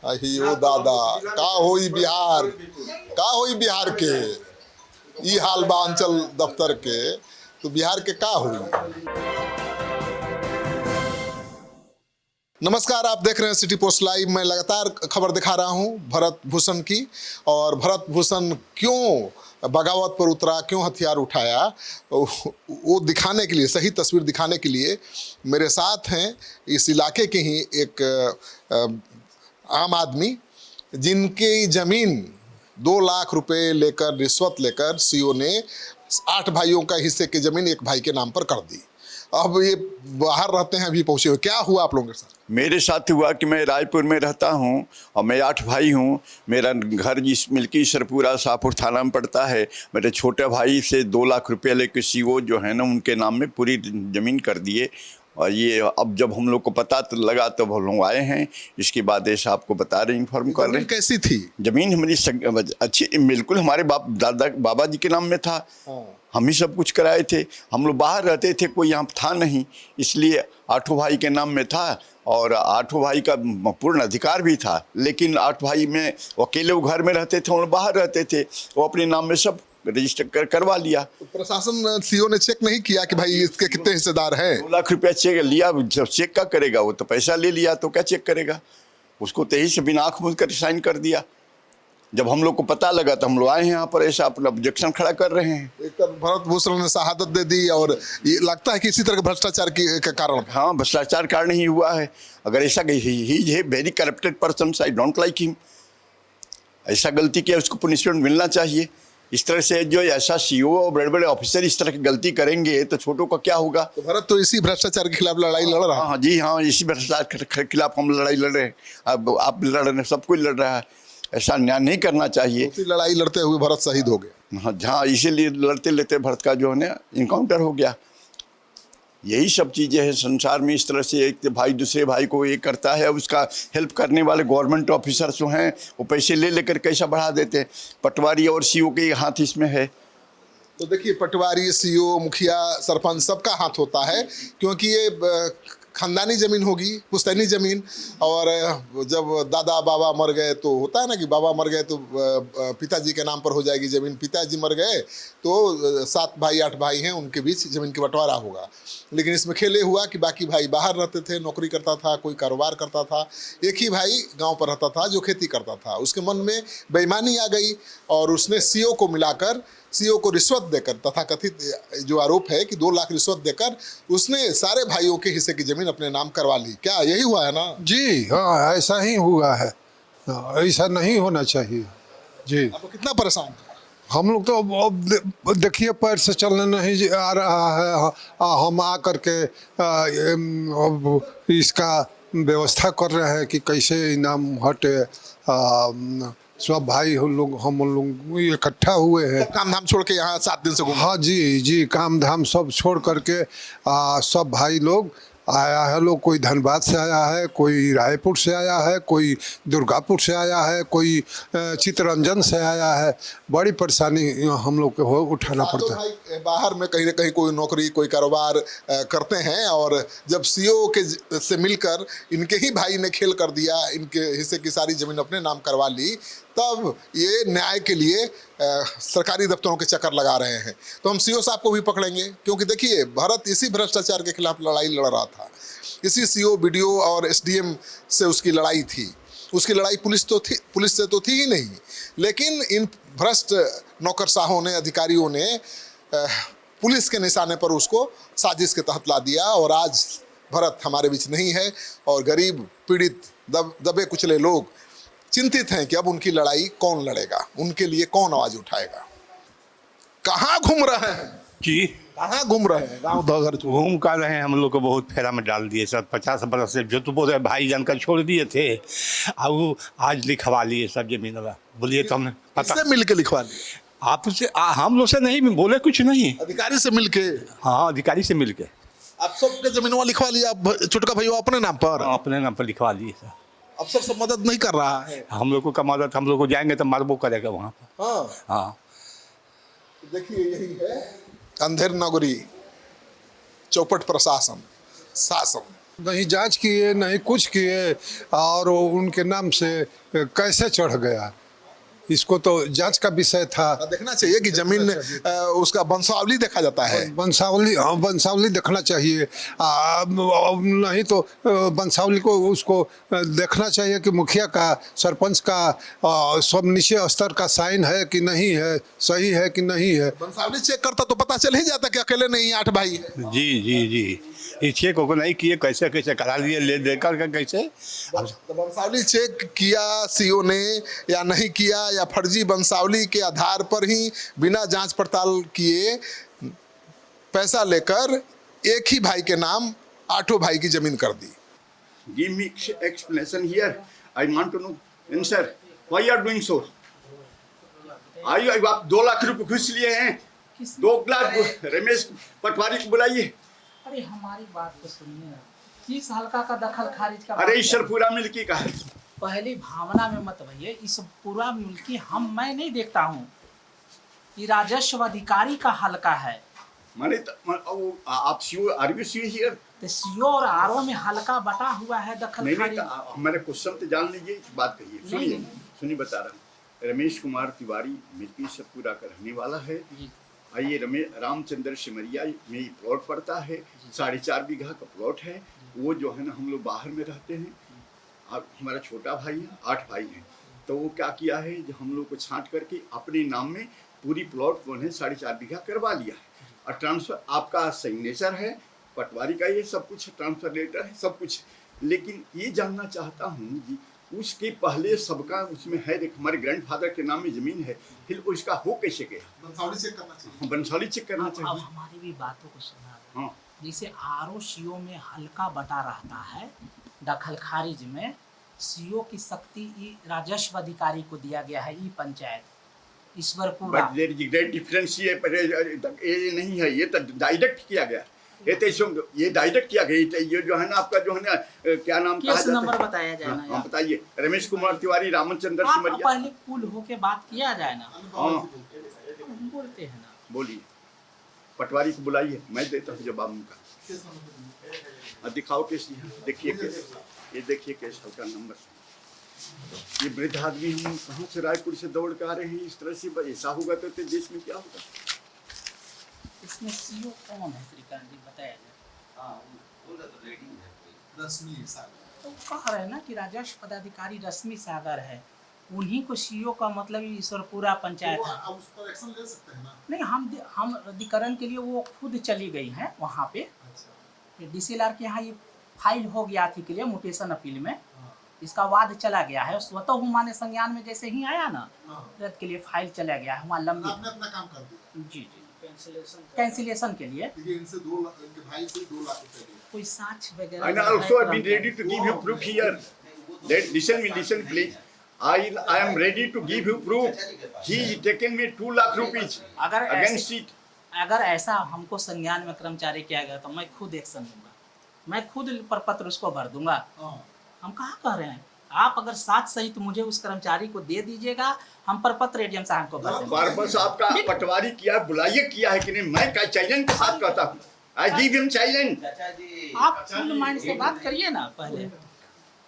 अहियो दादा का होई बिहार, का होई बिहार के ई हाल बा अंचल दफ्तर के, तो बिहार के का होई। नमस्कार, आप देख रहे हैं सिटी पोस्ट लाइव। मैं लगातार खबर दिखा रहा हूं भरत भूषण की, और भरत भूषण क्यों बगावत पर उतरा, क्यों हथियार उठाया, वो दिखाने के लिए, सही तस्वीर दिखाने के लिए मेरे साथ हैं इस इलाके के ही एक आम आदमी, जिनकी जमीन 2 लाख रुपए लेकर, रिश्वत लेकर सीओ ने 8 भाइयों का हिस्से की जमीन एक भाई के नाम पर कर दी। अब ये बाहर रहते हैं, अभी पहुंचे हुए। क्या हुआ आप लोगों के साथ? मेरे साथ हुआ कि मैं रायपुर में रहता हूं और मैं 8 भाई हूं। मेरा घर जिस मिल्की सरपुरा शाहपुर थाना में पड़ता है। मेरे छोटे भाई से 2 लाख रुपये लेकर सीओ जो है ना उनके नाम में पूरी ज़मीन कर दिए। और ये अब जब हम लोग को पता तो लगा तब हम लोग आए हैं। इसके बाद ऐसा आपको बता रहे, इन्फॉर्म कर रहे हैं। कैसी थी ज़मीन? हमारी अच्छी, बिल्कुल हमारे बाबा जी के नाम में था। हम ही सब कुछ कराए थे। हम लोग बाहर रहते थे, कोई यहाँ था नहीं, इसलिए 8 भाई के नाम में था और 8 भाई का पूर्ण अधिकार भी था। लेकिन 8 भाई में अकेले वो घर में रहते थे, वो बाहर रहते थे, वो अपने नाम में सब रजिस्टर करवा लिया। तो प्रशासन सीओ ने चेक नहीं किया कि भाई इसके कितने हिस्सेदार हैं? 2 लाख रुपया चेक लिया, जब चेक क्या करेगा, वो तो पैसा ले लिया तो क्या चेक करेगा। उसको तेजी से बिना आँख मूंद कर साइन कर दिया। जब हम लोग को पता लगा तो हम लोग आए हैं यहाँ पर, ऐसा अपना ऑब्जेक्शन खड़ा कर रहे हैं। एक तरफ भरत भूषण ने शहादत दे दी, और ये लगता है कि इसी तरह के भ्रष्टाचार के कारण। हाँ, भ्रष्टाचार कारण ही हुआ है। अगर ऐसा ही है very corrupted person, I don't like him. ऐसा गलती किया, उसको पनिशमेंट मिलना चाहिए। इस तरह से जो ऐसा सीईओ और बड़े बड़े ऑफिसर इस तरह की गलती करेंगे तो छोटों का क्या होगा। तो भरत तो इसी भ्रष्टाचार के खिलाफ लड़ाई लड़ रहा है। हाँ जी, हाँ, इसी भ्रष्टाचार के खिलाफ हम लड़ाई लड़ रहे हैं। अब आप लड़ रहे हैं, सब कोई लड़ रहा है। ऐसा न्याय नहीं करना चाहिए। उसी लड़ाई लड़ते हुए भरत शहीद हो गए। हाँ हाँ, इसीलिए लड़ते लेते भरत का जो है ना इनकाउंटर हो गया। यही सब चीज़ें हैं संसार में। इस तरह से एक भाई दूसरे भाई को ये करता है, उसका हेल्प करने वाले गवर्नमेंट ऑफिसर जो हैं वो पैसे ले लेकर कैसा बढ़ा देते हैं। पटवारी और सीओ के हाथ इसमें है। तो देखिए, पटवारी, सीओ, मुखिया, सरपंच सबका हाथ होता है, क्योंकि ये खानदानी जमीन होगी, पुश्तैनी जमीन। और जब दादा बाबा मर गए तो होता है ना कि बाबा मर गए तो पिताजी के नाम पर हो जाएगी जमीन। पिताजी मर गए तो 7 भाई 8 भाई हैं, उनके बीच जमीन का बंटवारा होगा। लेकिन इसमें खेले हुआ कि बाकी भाई बाहर रहते थे, नौकरी करता था, कोई कारोबार करता था। एक ही भाई गांव पर रहता था जो खेती करता था। उसके मन में बेईमानी आ गई और उसने सीओ को मिलाकर, सीओ को रिश्वत देकर, तथाकथित जो आरोप है कि 2 लाख रिश्वत देकर उसने सारे भाइयों के हिस्से की जमीन अपने नाम करवा ली। क्या यही हुआ है ना? जी हाँ, ऐसा ही हुआ है। ऐसा नहीं होना चाहिए जी। आपको कितना परेशान? हम लोग तो अब देखिए पैर से चलने नहीं आ रहा है। हम आ करके अब इसका व्यवस्था कर रहे हैं कि कैसे इनाम हटे। सब भाई हम लोग इकट्ठा हुए हैं। काम धाम छोड़ के यहाँ 7 दिन से घूम। हाँ जी जी, काम धाम सब छोड़ करके सब भाई लोग आया है। लोग कोई धनबाद से आया है, कोई रायपुर से आया है, कोई दुर्गापुर से आया है, कोई चित्तरंजन से आया है। बड़ी परेशानी हम लोग को उठाना पड़ता है। भाई बाहर में कहीं ना कहीं कोई नौकरी, कोई कारोबार करते हैं, और जब सीओ के से मिलकर इनके ही भाई ने खेल कर दिया, इनके हिस्से की सारी जमीन अपने नाम करवा ली, तब ये न्याय के लिए सरकारी दफ्तरों के चक्कर लगा रहे हैं। तो हम सीओ साहब को भी पकड़ेंगे, क्योंकि देखिए भरत इसी भ्रष्टाचार के खिलाफ लड़ाई लड़ रहा था। इसी सीओ, बीडीओ और एसडीएम से उसकी लड़ाई थी। उसकी लड़ाई पुलिस से तो थी ही नहीं, लेकिन इन भ्रष्ट नौकरशाहों ने, अधिकारियों ने पुलिस के निशाने पर उसको साजिश के तहत ला दिया। और आज भरत हमारे बीच नहीं है, और गरीब, पीड़ित, दबे कुचले लोग चिंतित हैं कि अब उनकी लड़ाई कौन लड़ेगा, उनके लिए कौन आवाज उठाएगा। कहाँ घूम रहे हैं जी? कहाँ घूम रहे हैं? गाँव घर घूम कर रहे हैं। हम लोग को बहुत फेरा में डाल दिए सर। 50 बरस से जो तो बोले भाई जानकर छोड़ दिए थे, अब वो आज लिखवा लिए सब जमीन। बोलिए तो हमने किससे मिल के लिखवा लिया? आपसे हम लोग से नहीं बोले, कुछ नहीं। अधिकारी से मिल के? हाँ, अधिकारी से मिल के आप सबके जमीनवा लिखवा लिया? छोटका भैया अपने नाम पर? अपने नाम पर लिखवा लिए सर। अब सब मदद नहीं कर रहा है हम लोग को का मदद, हम लोग को जाएंगे तो मारबो करेगा वहाँ पर। हाँ हाँ, देखिए यही है अंधेर नगरी, चौपट प्रशासन, शासन। नहीं जांच किए, नहीं कुछ किए, और वो उनके नाम से कैसे चढ़ गया, इसको तो जांच का विषय था। देखना चाहिए कि जमीन उसका वंशावली देखा जाता है। वंशावली, हाँ वंशावली देखना चाहिए। नहीं तो वंशावली को उसको देखना चाहिए कि मुखिया का, सरपंच का, सब नीचे स्तर का साइन है कि नहीं है, सही है कि नहीं है। वंशावली चेक करता तो पता चल ही जाता कि अकेले नहीं 8 भाई है। जी जी जी, ये चेक को नहीं किए, कैसे कैसे करा लिए, ले देकर के कैसे। तो वंशावली चेक किया सीओ ने या नहीं किया, या फर्जी वंशावली के आधार पर ही बिना जांच पड़ताल किए पैसा लेकर एक ही भाई के नाम 8 भाई की जमीन कर दी। Give me explanation here. I want to know answer. Why you are doing so? आप 2 लाख रुपए घुस लिए हैं। 2 लाख रमेश पटवारी को बुलाइए। अरे हमारी बात तो सुनिए ना, किस हल्का का दखल खारिज का अरे ईश्वर पूरा मिल्की का है। पहली भावना में मत भैया, इस पूरा मिल्की मैं नहीं देखता हूँ, ये राजस्व अधिकारी का हल्का है। माने आप CO are you CO here? तो सीओ और आरओ में हल्का बटा हुआ है दखल नहीं खारिज। हमारे क्वेश्चन तो जान लीजिए, बात कहिए। सुनिए सुनिए, बता रहा हूँ। रमेश कुमार तिवारी मिल्की से पूरा का रहने वाला है। आइए, रामचंद्र सिमरिया में ही प्लॉट पड़ता है, 4.5 बीघा का प्लॉट है। वो जो है ना, हम लोग बाहर में रहते हैं, हमारा छोटा भाई है, 8 भाई हैं। तो वो क्या किया है, जो हम लोग को छांट करके अपने नाम में पूरी प्लॉट को 4.5 बीघा करवा लिया है। और ट्रांसफर आपका सिग्नेचर है, पटवारी का ये सब कुछ, ट्रांसफर लेटर है, सब कुछ। लेकिन ये जानना चाहता हूँ जी, उसके पहले सबका उसमें है, देख हमारे ग्रैंडफादर के नाम में जमीन है, फिर उसका हो कैसे गया? वंशावली चेक करना चाहिए। वंशावली चेक करना अब चाहिए। हमारी भी बातों को सुना। हाँ, जैसे आरओ सीओ में हल्का बटा रहता है दखल खारिज में, सीओ की शक्ति ई राजस्व अधिकारी को दिया गया है, ई panchayat Ishwarpura. But there is great difference. ये नहीं है, ये तो डायरेक्ट किया गया। ये डायरेक्ट किया गया। ये जो है ना, आपका जो है ना, क्या नाम कहा केस जाता नंबर है? बताया जाए ना हाँ, यार। बताइए। रमेश कुमार तिवारी, रामचंद्र आप सिमरिया। पहले कुल होके बात किया जाए ना, हाँ, हम बोलते हैं ना। बोलिए। पटवारी को बुलाइए, मैं देता हूँ जवाब उनका। दिखाओ केस। देखिए केस, ये देखिए केस, हल्का नंबर। ये वृद्ध आदमी हम कहाँ से रायपुर से दौड़ के आ रहे हैं, इस तरह से ऐसा होगा तो देश में क्या होगा? इसमें सीओ कौन है श्रीकांत जी, बताया जाए। तो कह रहे हैं ना कि राजस्व पदाधिकारी रश्मि सागर है, उन्हीं को सीओ का मतलब ईश्वरपुरा पंचायत है। आप उस पर एक्शन ले सकते हैं ना। नहीं, हम रद्दीकरण के लिए वो खुद चली गई हैं वहाँ पे। डीसीएलआर के यहाँ ये फाइल हो गया थी के लिए म्यूटेशन अपील में, इसका वाद चला गया है। स्वतः मान्य संज्ञान में जैसे ही आया ना, रद्द के लिए फाइल चला गया है वहाँ लंबी। आपने अपना काम कर दिया। जी जी, कैंसिलेशन के लिए इनसे 2 लाख, इनके भाई से 2 लाख रुपए लिए। कोई साक्ष्य वगैरह। And also I've been ready to give you proof here. That listen please. I am ready to give you proof. He taken me 2 lakh rupees अगर against it. अगर ऐसा हमको संज्ञान में कर्मचारी किया गया तो मैं खुद एक्शन लूंगा, मैं खुद प्रपत्र उसको भर दूंगा। हम कहाँ कह रहे हैं, आप अगर साथ सहित मुझे उस कर्मचारी को दे दीजिएगा, हम प्रपत्र एडीएम साहब को भर देंगे। बार बस आपका पटवारी किया, बुलाइए किया है कि नहीं? मैं क्या चाइलेंट के साथ कहता हूँ, आई गिव हिम चाइलेंट। आप फुल माइंड से बात करिए ना, पहले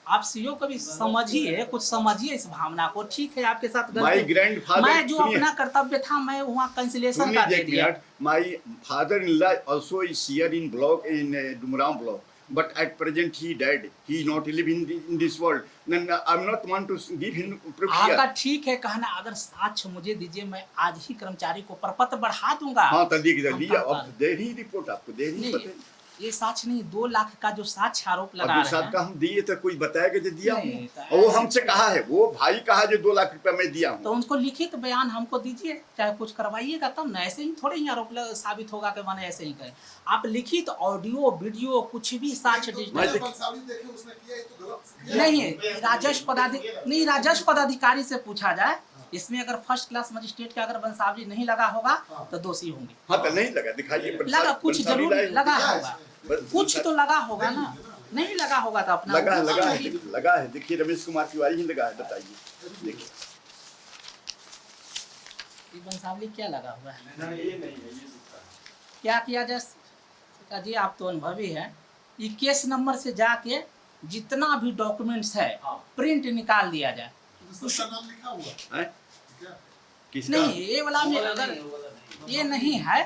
आप सीओ को भी समझिए, कुछ समझिए इस भावना को। ठीक है, आपके साथ माय गलती, ग्रैंडफादर, मैं जो अपना कर्तव्य था मैं वहाँ कैंसिलेशन का दे दिया। My father in law also is here in block in Dumram block, but at present he died. He not live in this world. Then I'm not want to give him proof here. आपका ठीक है कहना, अगर साक्ष्य मुझे दीजिए, मैं आज ही कर्मचारी को प्रपत्र बढ़ा दूंगा। हाँ, तो लिख हम दिया। कहाँ अब दे रही रिपोर्ट आपको, दे रही नहीं, पता ये साक्ष्य नहीं, 2 लाख का जो साक्ष्य आरोप लगा और रहे साथ हैं। का हम दिए तो कोई बताएगा जो दिया नहीं, हूँ। तो और वो ऐसे- हमसे कहा है, वो भाई कहा जो 2 लाख रुपया मैं दिया हूँ। तो उनको लिखित बयान हमको दीजिए, चाहे कुछ करवाइएगा तब ना। ऐसे ही थोड़े ही आरोप साबित होगा कि मैंने ऐसे ही कहे। आप लिखित ऑडियो वीडियो कुछ भी साक्ष्य डिजिटल वंशावली देखे उसने किया, ये तो गलत नहीं है। राजस्व पदाधिकारी से पूछा जाए, इसमें अगर फर्स्ट क्लास मजिस्ट्रेट का अगर वंशावली नहीं लगा होगा तो दोषी होंगे। हाँ, तो नहीं लगा, दिखाइए। लगा, कुछ जरूर लगा होगा, बस- कुछ तो लगा होगा ना। नहीं लगा होगा तो अपना लगा है, वो लगा है, छोड़िए। लगा है। देखिए रमेश कुमार तिवारी ही लगा है, बताइए। देखिए ये वंशावली क्या लगा हुआ है, क्या किया जाए? जी आप तो अनुभवी हैं, ये केस नंबर से जाके जितना भी डॉक्यूमेंट्स है प्रिंट निकाल दिया जाए। उसका नाम लिखा हुआ हैं? क्या? किसका? नहीं ये वाला में अगर ये नहीं है,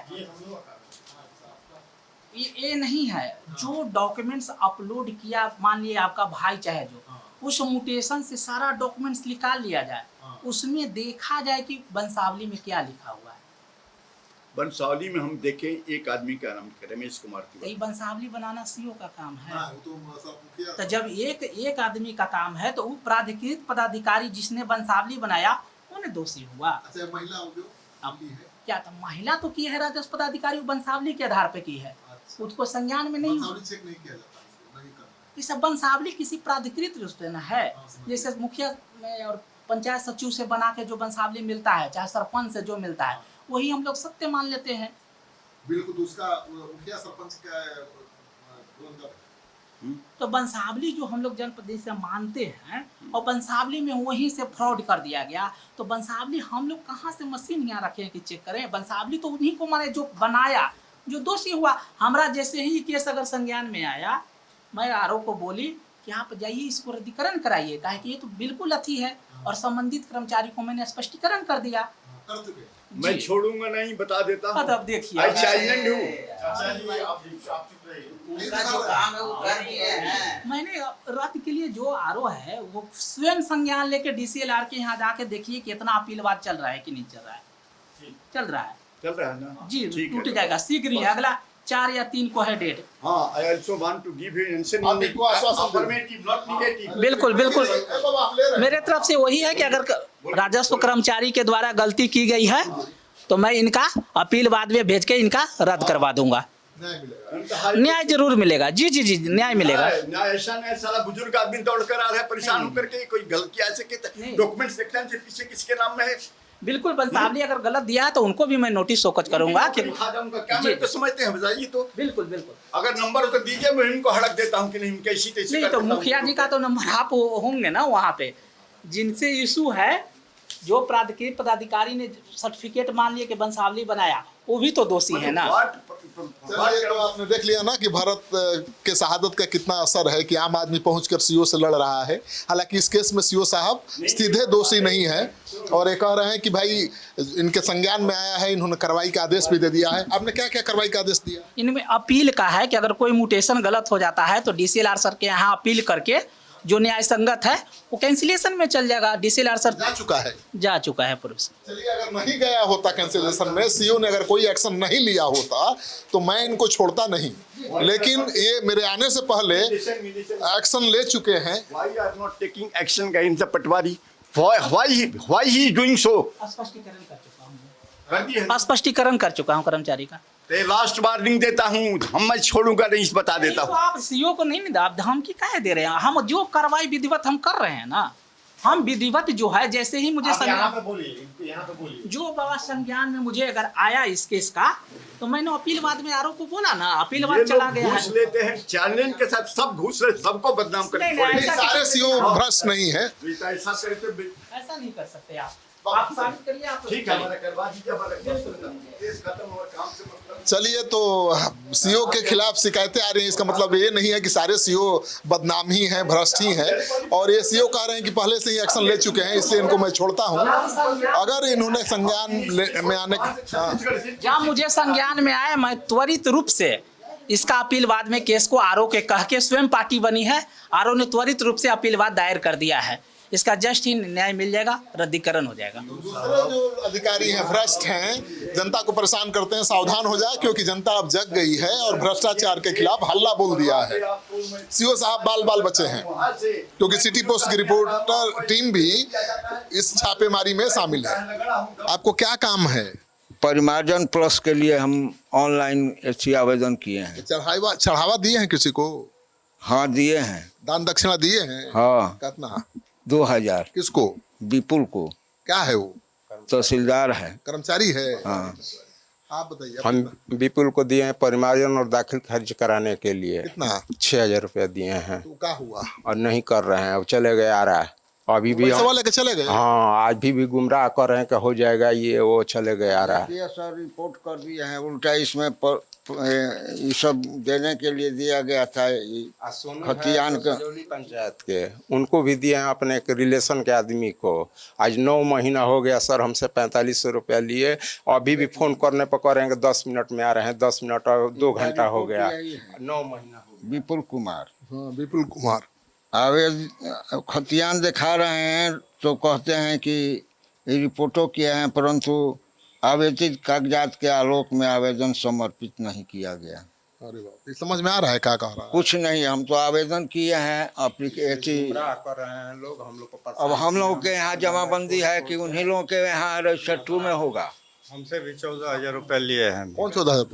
ये नहीं है, जो डॉक्यूमेंट्स अपलोड किया, मान लिया आपका भाई चाहे जो, उस म्यूटेशन से सारा डॉक्यूमेंट्स निकाल लिया जाए, उसमें देखा जाए कि वंशावली में क्या लिखा हुआ है। बंसावली में हम देखें एक आदमी का नाम रमेश कुमार तो तिवारी। ये वंशावली बनाना सीओ का काम है। हाँ, वो तो सब मुखिया तो जब एक आदमी का काम है तो वो प्राधिकृत पदाधिकारी जिसने वंशावली बनाया वो ने दोषी हुआ। अच्छा महिला हो जो अब की है क्या था, महिला तो की है राजस्व पदाधिकारी, वंशावली के आधार पे की है, अच्छा उसको संज्ञान में नहीं। वंशावली चेक नहीं किया जाता इसको, नहीं करना है। ये सब वंशावली किसी प्राधिकृत रूप से न है, हाँ, समझ जैसे मुखिया में और पंचायत सचिव से बना के जो वंशावली मिलता है, चाहे सरपंच से जो मिलता है, वही हम लोग सत्य मान लेते हैं। बिल्कुल, तो उसका मुखिया सरपंच का तुरंत तो वंशावली जो हम लोग जनप्रदेश से मानते हैं और वंशावली में वहीं से फ्रॉड कर दिया गया, तो वंशावली हम लोग कहाँ से मशीन यहाँ रखें कि चेक करें? वंशावली तो उन्हीं को माने जो बनाया, जो दोषी हुआ। हमरा जैसे ही केस अगर संज्ञान में आया, मैं आरओ को बोली कि आप जाइए इसको रद्दीकरण कराइए, कहा कि ये तो बिल्कुल अथी है, और संबंधित कर्मचारी को मैंने स्पष्टीकरण कर दिया। कर चुके। मैं जी। छोड़ूंगा नहीं, बता देता हूँ। अब देखिए आई चाइल्ड हूँ। उनका जो काम है वो कर दिए हैं। मैंने रद्द के लिए जो आरओ है वो स्वयं संज्ञान लेके डीसीएलआर के यहाँ जाके देखिए कितना अपीलवाद चल रहा है कि नहीं चल रहा है। चल रहा है चल रहा है ना? जी, ठीक है। टूट जाएगा शीघ्र ही, अगला 4 या 3 को है डेट। हाँ, I also want to give you answer आप इनको आश्वासन दो। affirmative, not negative। बिल्कुल बिल्कुल, अब आप ले रहे हैं। मेरे तरफ से वही है कि अगर राजस्व कर्मचारी के द्वारा गलती की गई है तो मैं इनका अपील बाद में भेज के इनका रद्द करवा दूंगा। न्याय मिलेगा। उनका हाल- न्याय जरूर मिलेगा। जी जी जी, न्याय मिलेगा। ना ऐसा नहीं, साला बुजुर्ग आदमी दौड़ कर आ रहा है परेशान होकर के, कोई गलती ऐसे के नहीं। डॉक्यूमेंट्स देखते हैं पीछे किसके नाम में है। बिल्कुल, वंशावली अगर गलत दिया है तो उनको भी मैं नोटिस शोकत करूंगा कि उठा जाऊंगा क्या? जी। मैं तो समझते हैं, बताइए तो। बिल्कुल बिल्कुल। अगर नंबर हो तो दीजिए, मैं इनको हड़क देता हूँ कि नहीं कैसी तैसी नहीं कर तो देता हूँ। मुखिया जी का तो नंबर आप होंगे ना वहाँ पे, जिनसे इशू है, जो प्राधिकृत पदाधिकारी ने सर्टिफिकेट मान लिया कि वंशावली बनाया, वो भी तो दोषी है ना। चलिए, तो आपने देख लिया ना कि भारत के शहादत का कितना असर है कि आम आदमी पहुंचकर सीओ से लड़ रहा है। हालांकि इस केस में सीओ साहब सीधे दोषी नहीं है और ये कह रहे हैं कि भाई इनके संज्ञान में आया है, इन्होंने कार्रवाई का आदेश भी दे दिया है। आपने क्या क्या कार्रवाई का आदेश दिया? इनमें अपील का है कि अगर कोई म्यूटेशन गलत हो जाता है तो डीसीएलआर सर के यहाँ अपील करके जो न्याय संगत है वो कैंसिलेशन में चल जाएगा। डीसीएलआर सर जा चुका है। जा चुका है पूर्व से। चलिए, अगर नहीं गया होता कैंसिलेशन में, सीओ ने अगर कोई एक्शन नहीं लिया होता तो मैं इनको छोड़ता नहीं, लेकिन ये मेरे आने से पहले एक्शन ले चुके हैं। Why you are not taking action against the Patwari? Why he is doing so? स्पष्टीकरण कर चुका हूँ, कर दिए। स्पष्टीकरण कर चुका हूँ कर्मचारी का। लास्ट वार्निंग देता हूँ, हम मैं छोड़ूंगा नहीं, बता देता नहीं, तो हूँ। आप सीओ को नहीं ना, आप धमकी काहे दे रहे हैं? हम जो कार्रवाई विधिवत हम कर रहे हैं ना, हम विधिवत जो है, जैसे ही मुझे जो बाबा संज्ञान में मुझे अगर आया इस केस का, तो मैंने अपीलवाद में आरोप को बोला ना, ये अपीलवाद चला लोग गया घूस है। लेते हैं, चैलेंज के साथ सब घूस रहे, सबको बदनाम करते नहीं, नहीं, हैं। सारे सीओ भ्रष्ट नहीं है। ऐसा करते ऐसा नहीं कर सकते आप साबित करिए। आप ठीक है, हमारा करवा दीजिए, हमारा केस खत्म और काम से मतलब। चलिए, तो सीओ के खिलाफ शिकायतें आ रही हैं, इसका मतलब ये नहीं है कि सारे सीओ बदनाम ही हैं, भ्रष्ट ही हैं। और ये सीओ कह रहे हैं कि पहले से ही एक्शन ले चुके हैं, इसलिए इनको मैं छोड़ता हूं। अगर इन्होंने संज्ञान में आने जब मुझे संज्ञान में आया, मैं त्वरित रूप से इसका अपीलवाद में केस को आरओ के कह के, स्वयं पार्टी बनी है, आरओ ने त्वरित रूप से अपीलवाद दायर कर दिया है। इसका जस्ट ही न्याय मिल जाएगा, रद्दीकरण हो जाएगा। दूसरे जो अधिकारी हैं, भ्रष्ट हैं, जनता को परेशान करते हैं, सावधान हो जाए, क्योंकि जनता अब जग गई है और भ्रष्टाचार के खिलाफ हल्ला बोल दिया है। सीओ साहब बाल बाल बचे हैं, क्योंकि सिटी पोस्ट की रिपोर्टर टीम भी इस छापेमारी में शामिल है। आपको क्या काम है? परिमार्जन प्लस के लिए हम ऑनलाइन ऐसी आवेदन किए हैं। चढ़ावा दिए हैं किसी को? हाँ दिए हैं। दान दक्षिणा दिए हैं? हाँ कितना? 2000। किसको? विपुल को। क्या है वो? तहसीलदार है। कर्मचारी है? हाँ। आप बताइए। हम विपुल को दिए हैं परिमार्जन और दाखिल खर्च कराने के लिए। कितना? 6000 रुपया दिए हैं। तो क्या हुआ? और नहीं कर रहे हैं, अब चले गए आ रहा है। अभी भी पैसा लेके चले गए। हाँ आज भी गुमराह कर रहे हैं कि हो जाएगा ये वो, चले गए आ रहा है। ये सर रिपोर्ट कर दिए हैं, उल्टा इसमें ये सब देने के लिए दिया गया था खतियान का पंचायत के, उनको भी दिए हैं अपने एक रिलेशन के आदमी को। आज 9 महीना हो गया सर, हमसे 4500 रुपया लिए। अभी भी फोन करने पर करेंगे 10 मिनट में आ रहे हैं, 10 मिनट और 2 घंटा हो गया, 9 महीना हो गया। विपुल कुमार हाँ, विपुल कुमार आवेदन खतियान दिखा रहे हैं तो कहते हैं कि रिपोर्टों किए हैं, परंतु आवेदित कागजात के आलोक में आवेदन समर्पित नहीं किया गया। अरे बाप, ये समझ में आ रहा है क्या कह रहा है? कुछ नहीं, हम तो आवेदन किए हैं गुमराह कर रहे हैं लोग हम लोग को। अब हम लोग के यहाँ जमाबंदी है कि उन्हीं लोगों के यहाँ रजिस्टर 2 में होगा। हमसे भी 14,000 रुपये लिए हैं। कौन 14,000?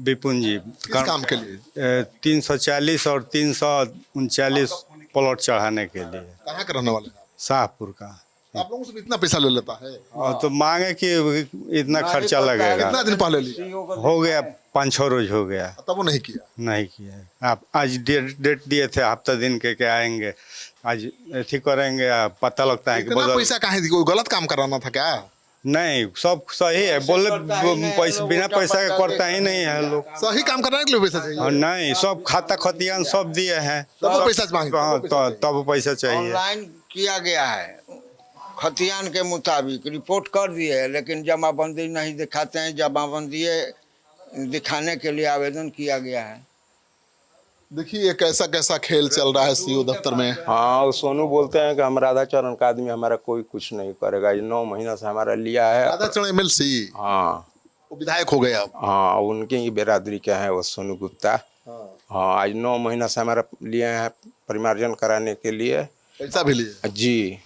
विपुन जी किस काम के लिए? 340 और 339 प्लॉट चढ़ाने के लिए। कहाँ के रहने वाले हैं? शाहपुर का। आप लोगों से भी इतना पैसा ले लेता है? और तो मांगे कि इतना खर्चा लगेगा। कितना दिन पहले लिया? हो गया 5-6 रोज हो गया, तब वो नहीं किया। नहीं किया। आप आज डेट दिए थे हफ्ता दिन के आएंगे, आज ठीक करेंगे। पता लगता है कि इतना पैसा कहाँ है? कोई गलत काम कराना था क्या? नहीं, सब सही है। बोले पैसा बिना पैसा के करता ही नहीं है लोग। सही काम कराने के लिए पैसा चाहिए। और नहीं, सब खाता खतियान सब दिए हैं, तब वो पैसा मांगे। हाँ, तब पैसा चाहिए। ऑनलाइन किया गया है खतियान के मुताबिक, रिपोर्ट कर दिए है, लेकिन जमाबंदी नहीं दिखाते हैं। जमाबंदी दिखाने के लिए आवेदन किया गया है। देखिए कैसा कैसा खेल चल रहा है सीओ दफ्तर में। हाँ, सोनू बोलते हैं कि हम राधाचरण का आदमी, हमारा कोई कुछ नहीं करेगा। ये 9 महीना से हमारा लिया है। राधाचरण MLC, हाँ वो विधायक हो गए अब। हाँ, उनके ही बिरादरी के हैं वो सोनू गुप्ता। हाँ, आज 9 महीना से हमारा लिए हैं परिमार्जन कराने के लिए। पैसा भी लिए जी।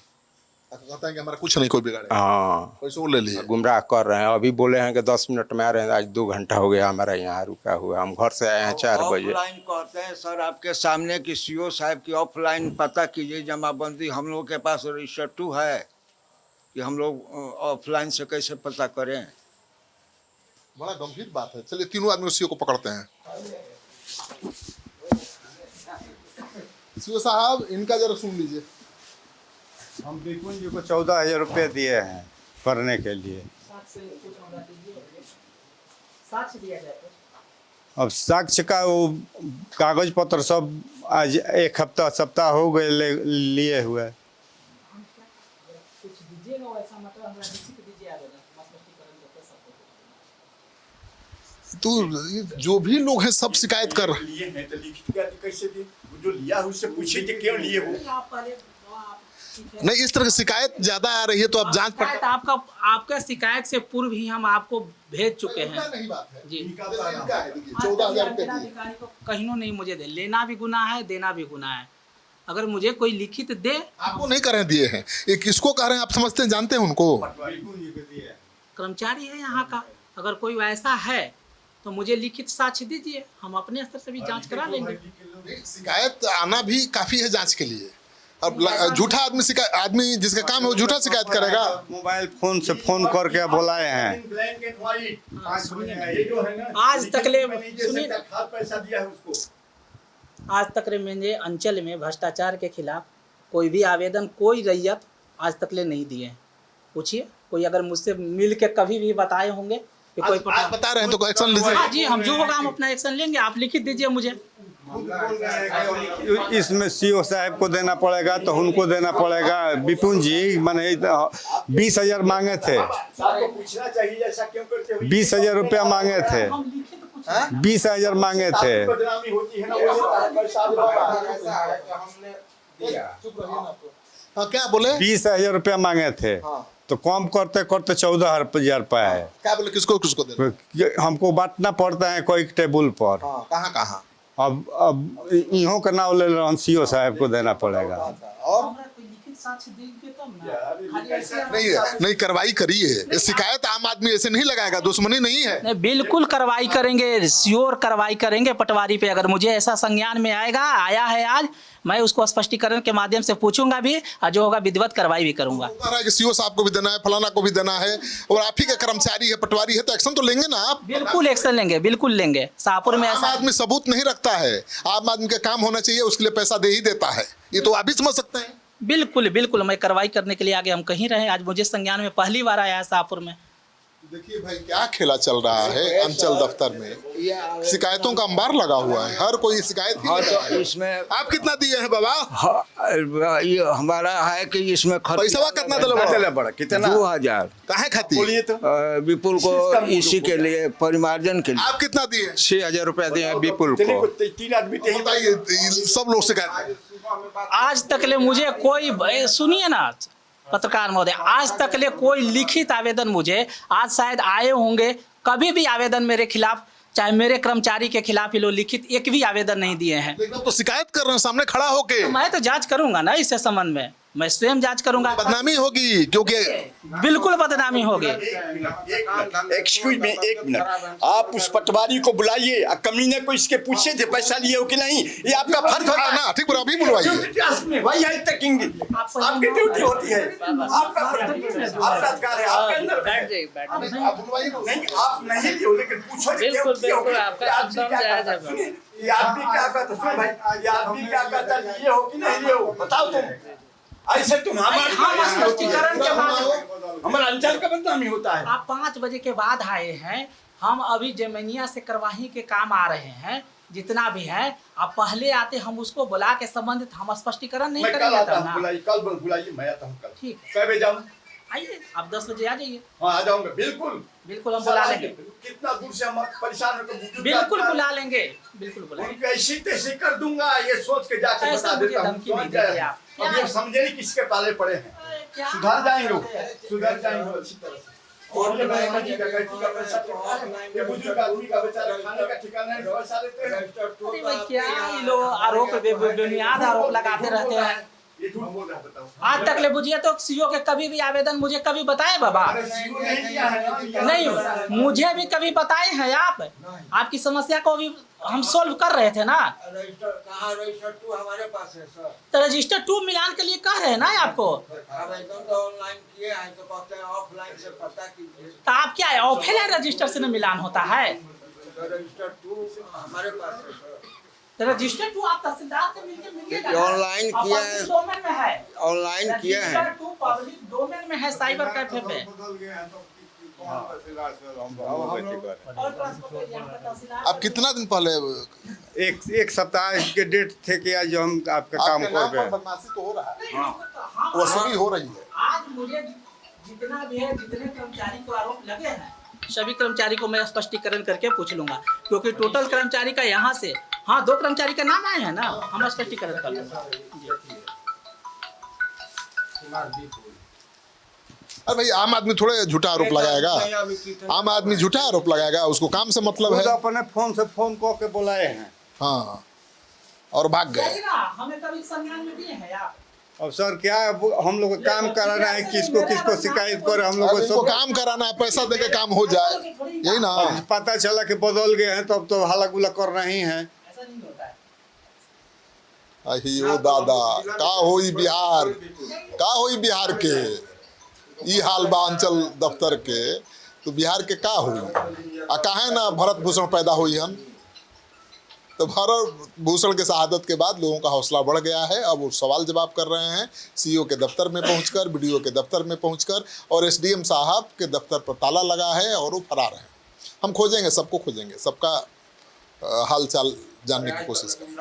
कहता है कि हमारा कुछ नहीं कोई बिगाड़ेगा। हाँ, पैसा ले लिए। गुमराह कर रहे हैं। अभी बोले हैं कि 10 मिनट में आ रहे हैं, आज 2 घंटा हो गया हमारा यहाँ रुका हुआ। हम घर से आए हैं 4 बजे। ऑफलाइन कहते हैं सर आपके सामने कि सीओ साहब की ऑफलाइन पता कीजिए जमाबंदी। हम लोग के पास रजिस्टर 2 है कि हम लोग ऑफलाइन से कैसे पता करें? बड़ा गंभीर बात है। चलिए तीनों आदमी सीओ को पकड़ते हैं। सीओ साहब, इनका जरा सुन लीजिए। हम विपुल जी को 14,000 रुपये दिए हैं करने के लिए। अब साक्ष्य का वो कागज पत्र सब आज 1 हफ्ता सप्ताह हो गए लिए हुए। तो जो भी लोग हैं सब शिकायत कर रहे हैं। लिए हैं तो लिखित कैसे दिए? जो लिया उससे पूछिए कि क्यों लिए हो। नहीं, इस तरह की शिकायत ज्यादा आ रही है तो अब जांच शिकायत आपका शिकायत से पूर्व ही हम आपको भेज चुके हैं। नहीं बात है जी। 14,000 रुपये दिए। अधिकारी को कहीं नहीं मुझे दे, लेना भी गुनाह है, देना भी गुनाह है। अगर मुझे कोई लिखित दे। आपको नहीं कह रहे दिए हैं, ये किसको कह रहे हैं? आप समझते हैं, जानते हैं उनको? कर्मचारी है यहाँ का, अगर कोई वैसा है तो मुझे लिखित साक्ष्य दीजिए, हम अपने स्तर से भी जांच करा लेंगे। शिकायत आना भी काफी है जांच के लिए। अब झूठा आदमी जिसका काम है वो झूठा शिकायत करेगा। मोबाइल फोन से फोन करके बुलाए हैं। आज तक ले आज तक मेरे अंचल में भ्रष्टाचार के खिलाफ कोई भी आवेदन कोई रैयत आज तक ले नहीं दिए। पूछिए, कोई अगर मुझसे मिल के कभी भी बताए होंगे कि कोई आज बता रहे हैं तो एक्शन लीजिए। हाँ जी, हम जो होगा हम अपना एक्शन लेंगे। आप लिखित दीजिए मुझे। इसमें सीओ साहब को देना पड़ेगा तो उनको देना पड़ेगा। विपुल जी मैंने 20,000 मांगे थे, 20,000 रुपया मांगे थे, 20,000 मांगे थे। हाँ, क्या बोले? 20,000 रुपया मांगे थे तो कम करते करते 14,000 पाया है। क्या बोले? किसको किसको दे? हमको बांटना पड़ता है कोई टेबल पर। कहाँ कहाँ? अब इहों का नाम ले रहा सीओ साहब को देना पड़ेगा। और नहीं कार्रवाई करिए। ये शिकायत आम आदमी ऐसे नहीं लगाएगा, दुश्मनी नहीं है। नहीं, बिल्कुल कार्रवाई करेंगे, श्योर कार्रवाई करेंगे पटवारी पे। अगर मुझे ऐसा संज्ञान में आया है आज, मैं उसको स्पष्टीकरण के माध्यम से पूछूंगा भी, और जो होगा विधिवत कार्रवाई भी करूंगा। सीओ साहब को भी देना है, फलाना को भी देना है, और आप ही का कर्मचारी है, पटवारी है, तो एक्शन तो लेंगे ना आप? बिल्कुल एक्शन लेंगे, बिल्कुल लेंगे। शाहपुर में आम आदमी सबूत नहीं रखता है। आम आदमी का काम होना चाहिए, उसके लिए पैसा दे ही देता है। ये तो आप भी समझ सकते हैं। बिल्कुल बिल्कुल, मैं कार्रवाई करने के लिए आगे, हम कहीं रहे, आज मुझे संज्ञान में पहली बार आया है शाहपुर में। देखिए भाई क्या खेला चल रहा है अंचल दफ्तर में, शिकायतों का अंबार लगा हुआ है, हर कोई शिकायत ही हाँ, ले रहा तो है। इसमें आप कितना दिए हैं बाबा? हाँ, ये हमारा है कि इसमें पैसा कितना दिला चला बड़ा कितना 2000 काहे खाती? बोलिए तो विपुल को इसी के लिए परिमार्जन के लिए आप कितना दिए? 6000 रुपया दिए हैं विपुल को। तीन आदमी थे। बताइए, ये सब लोग शिकायत कर- आज तक ले मुझे कोई, सुनिए ना पत्रकार महोदय, आज तक ले कोई लिखित आवेदन मुझे, आज शायद आए होंगे, कभी भी आवेदन मेरे खिलाफ, चाहे मेरे कर्मचारी के खिलाफ ये लोग लिखित एक भी आवेदन नहीं दिए हैं। लेकिन अब तो शिकायत कर रहे हैं सामने खड़ा होके, तो मैं तो जांच करूंगा ना इस संबंध में, मैं स्वयं जांच करूंगा। बदनामी होगी क्योंकि बिल्कुल बदनामी होगी। एक्सक्यूज मी, एक मिनट, आप उस पटवारी को बुलाइए, कमीने को इसके पूछे थे पैसा लिए हो कि नहीं, ये आपका फर्ज होता है ना, ठीक पूरा अभी बुलवाइए। वही है तकिंग आपकी ड्यूटी होती है, आपका आपका अधिकार है, आपके अंदर आप बुलवाइए ना। नहीं, आप नहीं लियो, लेकिन पूछो कि क्यों किया होगा? सुनिए, ये आदमी क्या कहता, सुन भाई, ये आदमी क्या कहता, लिए हो कि नहीं लिए हो, बताओ तुम। ऐसे तुम हम स्पष्टीकरण के बाद, हमारा अंचल का बदनामी होता है। आप 5 बजे के बाद आए हैं, हम अभी जमीनिया से करवाही के काम आ रहे हैं, जितना भी है आप पहले आते, हम उसको बुला के संबंधित हम स्पष्टीकरण नहीं मैं कल करेंगे आता तब हूँ, ना। बुलाइए, कल बुलाइए, मैं आता हूँ कल। ठीक, कै बजे जाऊँ? आइए आप 10 बजे आ जाइए। हाँ, आ जाऊंगा, बिल्कुल बिल्कुल हम बुला लेंगे, कितना दूर से हम परेशान होकर बिल्कुल बुला लेंगे, बिल्कुल बुलाएंगे। उनको ऐसी तैसी कर दूंगा, ये सोच के जाके ऐसा बता मुझे देता हूँ। धमकी नहीं दीजिए आप। अब ये समझे नहीं किसके पाले पड़े हैं, क्या सुधर जाएंगे वो, सुधर जाएंगे अच्छी तरह से। और ये मैंने कहा कि का पैसा तो ये बुजुर्ग आदमी का बेचारा खाने का ठिकाना है, पैसा देते हैं। अरे भाई क्या ये लोग आरोप बेबुनियाद आरोप लगाते रहते हैं। ये झूठ बोल रहा है, बताओ। आज तक ले बुझिए तो सीओ के कभी भी आवेदन मुझे कभी बताए बाबा? अरे सीओ नहीं किया है, नहीं, मुझे भी कभी बताए हैं आप? आपकी समस्या को भी हम सोल्व कर रहे थे ना। रजिस्टर 2 हमारे पास है सर। तो रजिस्टर 2 मिलान के लिए कह रहे हैं ना आपको। आवेदन तो ऑनलाइन किए हैं, तो कहते हैं ऑफलाइन से पता कीजिए। तो आप क्या है, ऑफलाइन रजिस्टर से न मिलान होता है? रजिस्टर 2 हमारे पास है सर। तो रजिस्टर 2 आप तहसीलदार से मिलके मिलिएगा ना। ऑनलाइन और किया पब्लिक है। डोमेन में है, ऑनलाइन किया है। रजिस्टर 2 पब्लिक डोमेन में है, साइबर कैफे पे। और ट्रांसपोर्ट यहाँ का तहसीलदार। आप कितना दिन पहले एक सप्ताह के डेट थे कि आज हम आपका काम आपके नाम कर पर रहे हैं। बदमाशी तो हो रहा है, हाँ, वसूली हो रही है। आज मुझे जितना भी है, जितने कर्मचारी को आरोप लगे हैं, सभी कर्मचारी को मैं स्पष्टीकरण करके पूछ लूंगा, क्योंकि टोटल कर्मचारी का यहाँ से, हाँ 2 कर्मचारी का नाम आए हैं ना, हम स्पष्टीकरण कर लूंगा। अरे भाई आम आदमी थोड़े झूठा आरोप लगाएगा, आम आदमी झूठा आरोप लगाएगा, उसको काम से मतलब खुद है। अपने फोन से फोन कह के बुलाए हैं। हाँ, और भाग गए। लेकिन ना, हमें कभी संज्ञान में दिए हैं आप? अब सर क्या हम लोग को काम कराना है, किसको किसको शिकायत करे, हम लोग अब को इनको सब काम कराना है, पैसा दे के काम हो जाए, यही ना। पता चला कि बदल गए हैं, तब तो हल्ला गुल्ला कर रहे हैं। ऐसा नहीं होता है। अहियो दादा, का होई बिहार, का होई बिहार के ई हाल बा अंचल दफ्तर के, तो बिहार के का हुई? आ काहे ना भरत भूषण पैदा हुई हन, तो भरत भूषण के शहादत के बाद लोगों का हौसला बढ़ गया है। अब वो सवाल जवाब कर रहे हैं सीईओ के दफ्तर में पहुंचकर, बीडीओ के दफ्तर में पहुंचकर, और एसडीएम साहब के दफ्तर पर ताला लगा है और वो फरार है। हम खोजेंगे, सबको खोजेंगे, सबका हाल चाल जानने की कोशिश करेंगे।